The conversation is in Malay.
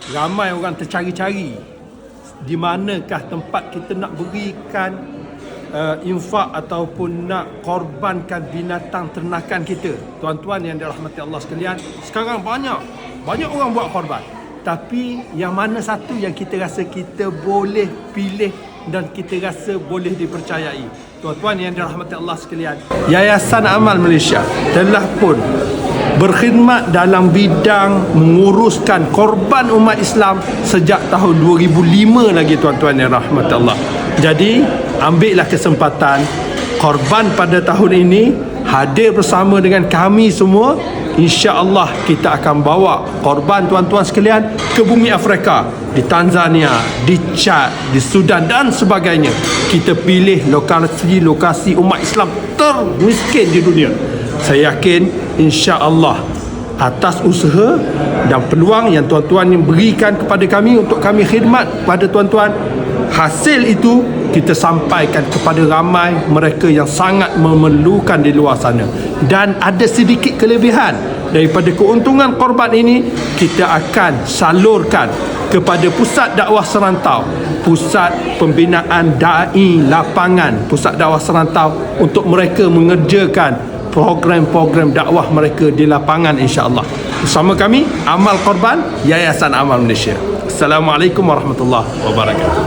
ramai orang tercari-cari di manakah tempat kita nak berikan infak ataupun nak korbankan binatang ternakan kita. Tuan-tuan yang dirahmati Allah sekalian, sekarang banyak orang buat korban, tapi yang mana satu yang kita rasa kita boleh pilih dan kita rasa boleh dipercayai? Tuan-tuan yang dirahmati Allah sekalian, Yayasan Amal Malaysia telah pun berkhidmat dalam bidang menguruskan korban umat Islam sejak tahun 2005 lagi, tuan-tuan yang rahmat Allah. Jadi ambillah kesempatan korban pada tahun ini, hadir bersama dengan kami semua. InsyaAllah kita akan bawa korban tuan-tuan sekalian ke bumi Afrika, di Tanzania, di Chad, di Sudan dan sebagainya. Kita pilih lokasi umat Islam termiskin di dunia. Saya yakin insya-Allah atas usaha dan peluang yang tuan-tuan yang berikan kepada kami untuk kami khidmat pada tuan-tuan, hasil itu kita sampaikan kepada ramai mereka yang sangat memerlukan di luar sana. Dan ada sedikit kelebihan daripada keuntungan korban ini, kita akan salurkan kepada pusat dakwah serantau, pusat pembinaan dai lapangan, pusat dakwah serantau, untuk mereka mengerjakan program-program dakwah mereka di lapangan, insya-Allah. Bersama kami Amal Korban Yayasan Amal Malaysia. Assalamualaikum warahmatullahi wabarakatuh.